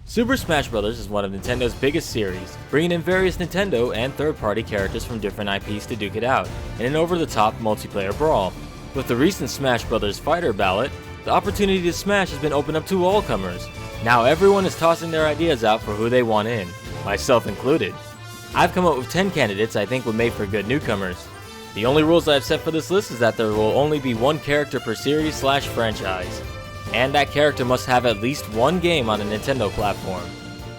Super Smash Bros. Is one of Nintendo's biggest series, bringing in various Nintendo and third-party characters from different IPs to duke it out, in an over-the-top multiplayer brawl. With the recent Smash Bros. Fighter Ballot, the opportunity to smash has been opened up to all comers. Now everyone is tossing their ideas out for who they want in, myself included. I've come up with 10 candidates I think would make for good newcomers. The only rules I've set for this list is that there will only be one character per series/franchise. And that character must have at least one game on a Nintendo platform.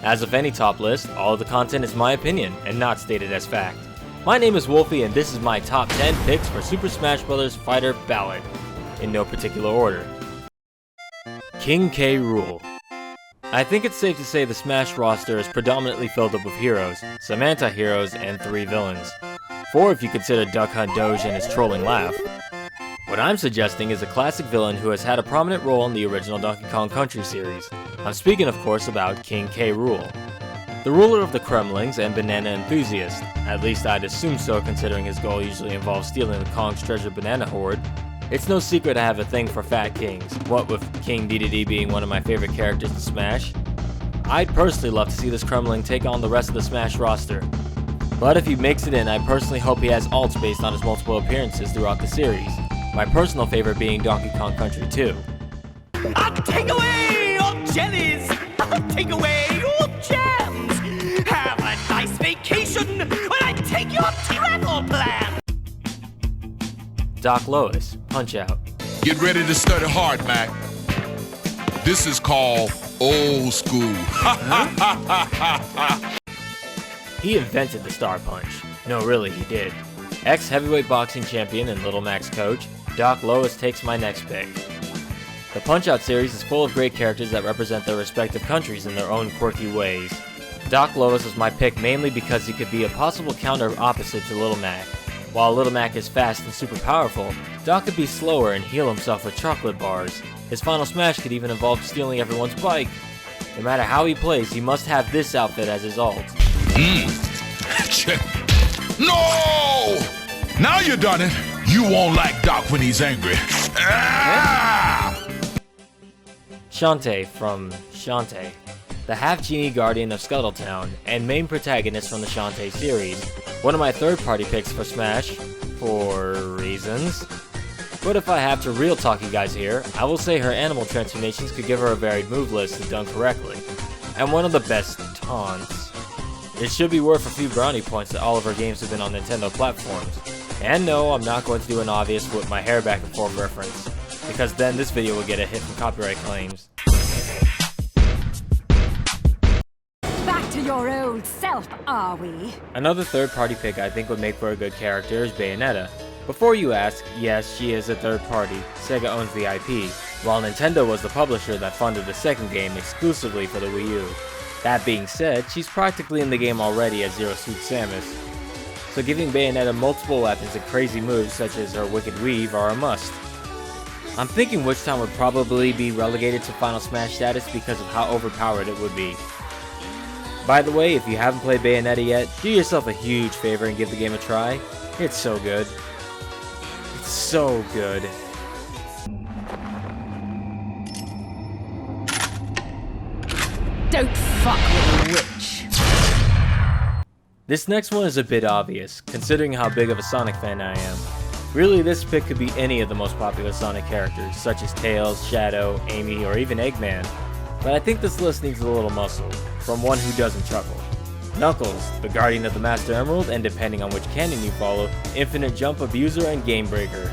As with any top list, all of the content is my opinion and not stated as fact. My name is Wolfie and this is my top 10 picks for Super Smash Bros. Fighter Ballot, in no particular order. King K. Rool. I think it's safe to say the Smash roster is predominantly filled up with heroes, some anti-heroes, and 3 villains. 4 if you consider Duck Hunt Doge and his trolling laugh. What I'm suggesting is a classic villain who has had a prominent role in the original Donkey Kong Country series. I'm speaking of course about King K. Rool. The ruler of the Kremlings and banana enthusiast, at least I'd assume so considering his goal usually involves stealing the Kong's treasure banana hoard. It's no secret I have a thing for fat kings, what with King Dedede being one of my favorite characters to Smash. I'd personally love to see this Kremling take on the rest of the Smash roster. But if he makes it in, I personally hope he has alts based on his multiple appearances throughout the series. My personal favorite being Donkey Kong Country 2. I'll take away all jellies! I'll take away all jams! Have a nice vacation when I take your travel plan! Doc Lois, Punch-Out. Get ready to study hard, Mac. This is called old school. He invented the Star Punch. No, really, he did. Ex-heavyweight boxing champion and Little Mac's coach, Doc Lois takes my next pick. The Punch-Out series is full of great characters that represent their respective countries in their own quirky ways. Doc Lois was my pick mainly because he could be a possible counter opposite to Little Mac. While Little Mac is fast and super powerful, Doc could be slower and heal himself with chocolate bars. His final smash could even involve stealing everyone's bike. No matter how he plays, he must have this outfit as his ult. No! Now you done it. You won't like Doc when he's angry. Shantae from Shantae, the half-genie guardian of Scuttletown and main protagonist from the Shantae series. One of my third-party picks for Smash, for reasons. But if I have to real talk you guys here, I will say her animal transformations could give her a varied move list if done correctly. And one of the best taunts. It should be worth a few brownie points that all of her games have been on Nintendo platforms. And no, I'm not going to do an obvious whip my hair back and forth reference, because then this video will get a hit from copyright claims. Back to your old self, are we? Another third-party pick I think would make for a good character is Bayonetta. Before you ask, yes, she is a third party. Sega owns the IP, while Nintendo was the publisher that funded the second game exclusively for the Wii U. That being said, she's practically in the game already as Zero Suit Samus, so giving Bayonetta multiple weapons and crazy moves such as her Wicked Weave are a must. I'm thinking Witch Town would probably be relegated to Final Smash status because of how overpowered it would be. By the way, if you haven't played Bayonetta yet, do yourself a huge favor and give the game a try. It's so good. It's so good. Don't fuck with a witch. This next one is a bit obvious, considering how big of a Sonic fan I am. Really, this pick could be any of the most popular Sonic characters, such as Tails, Shadow, Amy, or even Eggman. But I think this list needs a little muscle, from one who doesn't chuckle. Knuckles, the guardian of the Master Emerald, and depending on which canon you follow, infinite jump abuser and game breaker.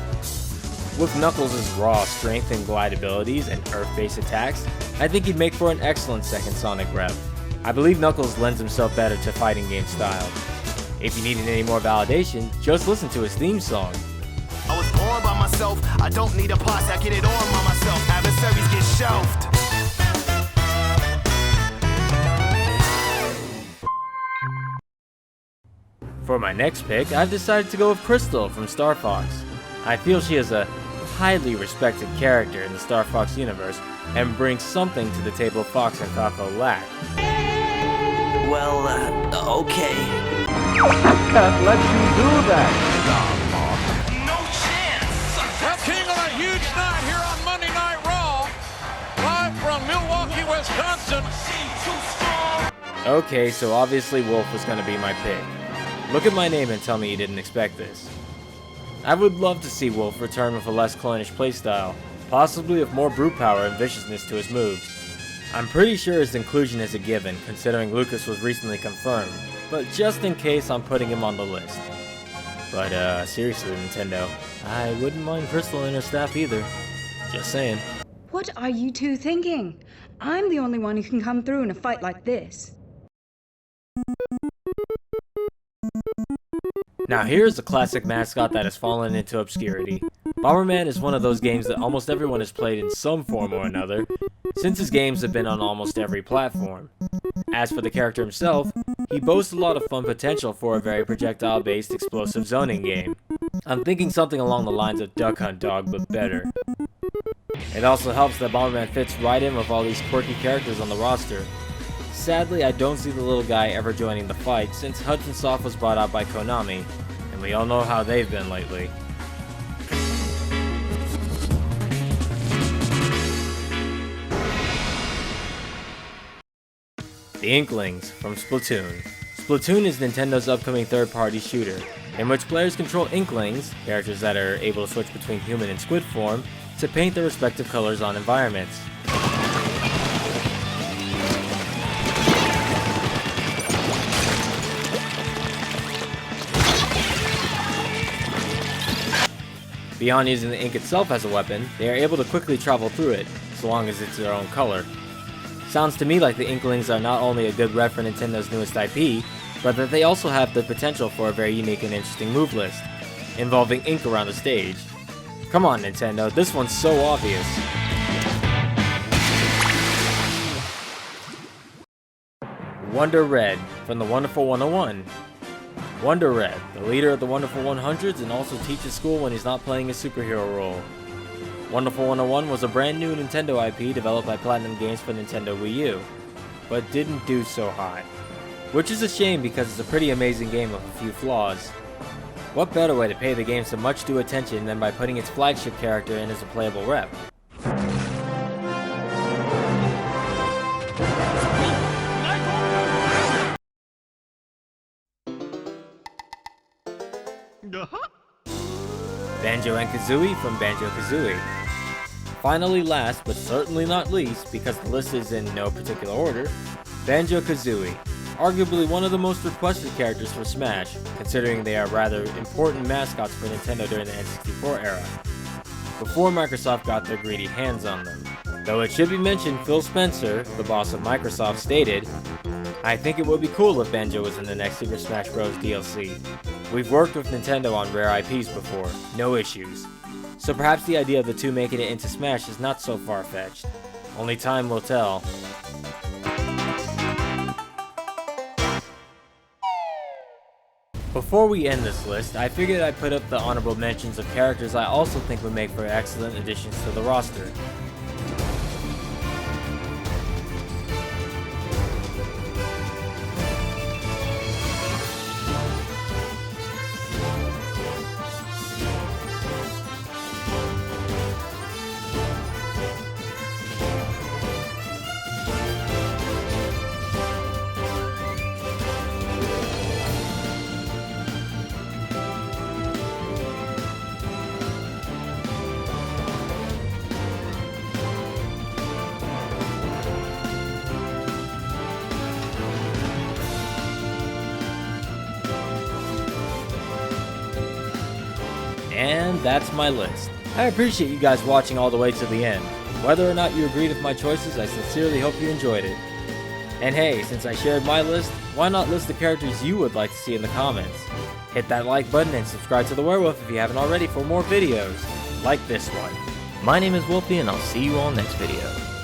With Knuckles' raw strength and glide abilities and earth-based attacks, I think he'd make for an excellent second Sonic rep. I believe Knuckles lends himself better to fighting game style. If you needed any more validation, just listen to his theme song. I was born by myself, I don't need a posse, I get it on by myself, adversaries get shelved. For my next pick, I've decided to go with Crystal from Star Fox. I feel she is a highly respected character in the Star Fox universe and brings something to the table Fox and Falco lack. Well, okay. I can't let you do that, Star Fox. No chance! Well, King, on a huge night here on Monday Night Raw, live from Milwaukee, Wisconsin. Okay, so obviously Wolf was gonna be my pick. Look at my name and tell me you didn't expect this. I would love to see Wolf return with a less clownish playstyle, possibly with more brute power and viciousness to his moves. I'm pretty sure his inclusion is a given, considering Lucas was recently confirmed, but just in case I'm putting him on the list. But seriously Nintendo, I wouldn't mind Crystal and her staff either. Just saying. What are you two thinking? I'm the only one who can come through in a fight like this. Now here's a classic mascot that has fallen into obscurity. Bomberman is one of those games that almost everyone has played in some form or another, since his games have been on almost every platform. As for the character himself, he boasts a lot of fun potential for a very projectile-based explosive zoning game. I'm thinking something along the lines of Duck Hunt Dog, but better. It also helps that Bomberman fits right in with all these quirky characters on the roster. Sadly, I don't see the little guy ever joining the fight since Hudson Soft was bought out by Konami, and we all know how they've been lately. The Inklings from Splatoon. Splatoon is Nintendo's upcoming third-party shooter, in which players control Inklings, characters that are able to switch between human and squid form, to paint their respective colors on environments. Beyond using the ink itself as a weapon, they are able to quickly travel through it, so long as it's their own color. Sounds to me like the Inklings are not only a good rep for Nintendo's newest IP, but that they also have the potential for a very unique and interesting move list, involving ink around the stage. Come on Nintendo, this one's so obvious. Wonder Red from the Wonderful 101. Wonder Red, the leader of the Wonderful 100s and also teaches school when he's not playing a superhero role. Wonderful 101 was a brand new Nintendo IP developed by Platinum Games for Nintendo Wii U, but didn't do so hot. Which is a shame because it's a pretty amazing game with a few flaws. What better way to pay the game some much due attention than by putting its flagship character in as a playable rep? Banjo and Kazooie from Banjo-Kazooie. Finally last, but certainly not least, because the list is in no particular order, Banjo-Kazooie. Arguably one of the most requested characters for Smash, considering they are rather important mascots for Nintendo during the N64 era, before Microsoft got their greedy hands on them. Though it should be mentioned, Phil Spencer, the boss of Microsoft, stated, "I think it would be cool if Banjo was in the next Super Smash Bros. DLC. We've worked with Nintendo on rare IPs before, no issues. So perhaps the idea of the two making it into Smash is not so far-fetched. Only time will tell." Before we end this list, I figured I'd put up the honorable mentions of characters I also think would make for excellent additions to the roster. And that's my list. I appreciate you guys watching all the way to the end. Whether or not you agreed with my choices, I sincerely hope you enjoyed it. And hey, since I shared my list, why not list the characters you would like to see in the comments? Hit that like button and subscribe to the Werewolf if you haven't already for more videos, like this one. My name is Wolfie and I'll see you all next video.